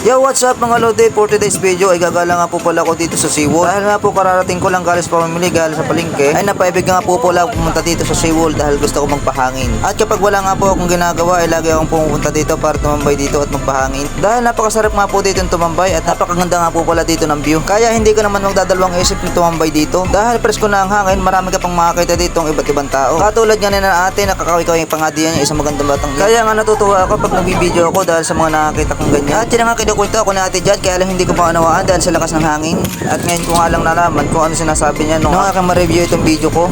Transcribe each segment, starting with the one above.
Yo, what's up mga lodi? For today's video ay gagala nga po pala ako dito sa SeaWorld. Dahil nga po kararating ko lang galing sa pamimili galing sa palengke, ay napaibig nga po pala pumunta dito sa SeaWorld dahil gusto ko magpahangin. At kapag wala nga po akong ginagawa ay lagi akong pumunta dito para tumambay dito at magpahangin. Dahil napakasarap nga po dito yung tumambay at napakaganda nga po pala dito ng view. Kaya hindi ko naman magdadalawang isip na tumambay dito. Dahil presko na ang hangin, marami ka pang makakita dito ng iba't ibang tao. Katulad nga na ate, nakakawi-kawi yung pangadian niya, isang magandang batang. Kaya nga natutuwa ako pag nagbibideo ako dahil sa mga nakakita kong ganyan. At yun nga kinukwento ako ni ate dyan, kaya lang hindi ko maunawaan dahil sa lakas ng hangin. At ngayon ko nga lang nalaman kung ano sinasabi niya nung aking ma-review itong video ko.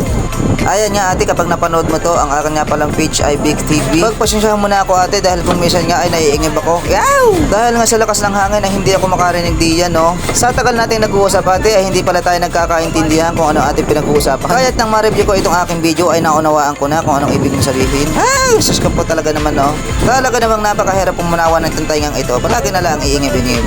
Ayan nga ate, kapag napanood mo to, ang akin nga palang page ay Big TV. Pagpasensyahan mo na ako ate dahil kung minsan nga ay naiingib ako. Yaw! Dahil nga sa lakas ng hangin ay hindi ako makarinig diyan, no? Sa tagal natin nag-uusap ate ay hindi pala tayo nagkakaintindihan kung ano ating pinag-uusapan. Kaya't nang ma-review ko itong aking video ay naunawaan ko na kung anong ibig kong sabihin. Ay, sus ka po talaga naman, no? Talaga namang napakahirap pumunawa ng tintayngang ito. Palagi na lang iingib-ingib.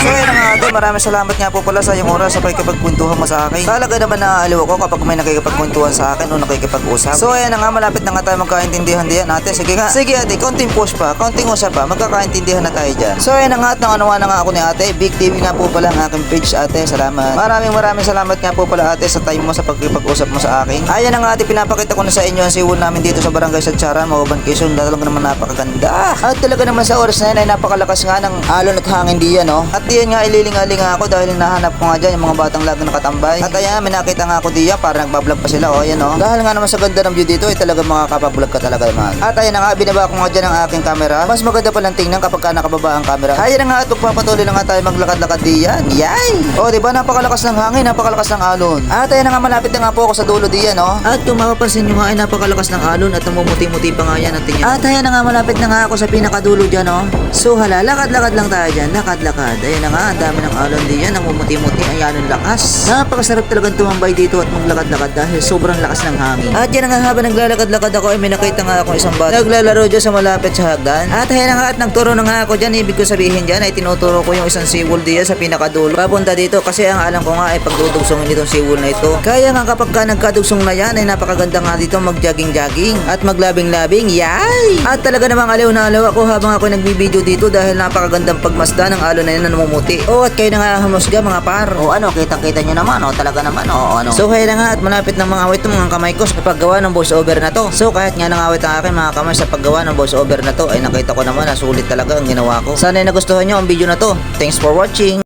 So ayun nga ate, maraming salamat nga po pala sa iyong oras sa pakikipagkwentuhan mo sa akin. Talaga naman naaaliw ako kapag may nakikipagkwentuhan sa akin o nakikipag-usap. So ayan na nga, malapit na nga tayo magkaintindihan diyan ate. Sige nga. Sige ate, konting push pa, konting usap pa, magkakaintindihan na tayo dyan. So ayan na nga at nangunawa na nga ako ni ate. Big TV nga po pala ang aking page ate. Salamat. Maraming salamat nga po pala ate sa time mo sa pagkipag-usap mo sa akin. Ayan na nga ate, pinapakita ko na sa inyo ang SeaWorld namin dito sa Barangay Satcharan, Mauban, Quezon. Talaga naman napakaganda. At talaga naman sa oras na yun ay napakalakas nga ng alon at hangin diyan, no? At diyan nga ililingalinga ako dahil nahanap ko nga dyan yung mga batang lagi nakatambay. At ayan, may nakita nga ako diyan para nagbablog pa sila. O ayan, no? Dahil nga naman sa ganda ng view dito ay talaga makakapablog ka talaga naman. At ayan na nga, binaba ko nga dyan ang aking camera. Mas maganda palang tingnan kapag ka nakababa ang camera. Ayan na nga at magpapatuloy na nga tayo maglakad-lakad diyan. Yay! O diba, napakalakas ng hangin, napakalakas ng alon. At ayan na nga, malapit na nga po ako sa dulo diyan, no? At kung mapapansin nyo nga ay napakalakas ng alon at namumuti-muti pa nga yan ang tingnan. At ayan na nga, malapit na nga ako sa pinakadulo dyan, no? So hala, lakad-lakad lang tayo dyan, lakad-lakad. Ayan na nga, ang dami ng alon diyan, namumuti-muti, ayan ang lakas. Napakasarap talagang tumambay dito at maglakad-lakad dahil sobrang lakas ng hangin. At yan nga, habang naglalakad-lakad ako ay may nakita nga akong isang bata naglalaro dyan sa malapit sa hagdan. At ayan na nga, at nagturo na nga ako dyan. Ibig ko sabihin dyan ay tinuturo ko yung isang SeaWorld diyan sa pinakadulo papunta dito kasi ang alam ko nga ay pagdudugsongin itong SeaWorld na ito. Kaya nga kapag ka nagkadugsong na yan ay napakaganda nga dito mag-jogging-jogging at maglabing-labing. Yay! At talaga namang aliw na aliw ako habang ako nagbibideo dito dahil napakagandang pagmasda ng alon na yan na namumuti. O at kayo na nga humusga mga par. O ano, kitang-kita nyo naman, o talaga naman, o ano. So kaya na nga at malapit ng mga awit ng mga kamay ko sa paggawa ng voice over na to. So kahit nga nangawit ang aking mga kamay sa paggawa ng voice over na to ay nakita ko naman na sulit talaga ang ginawa ko. Sana ay nagustuhan nyo ang video na to. Thanks for watching.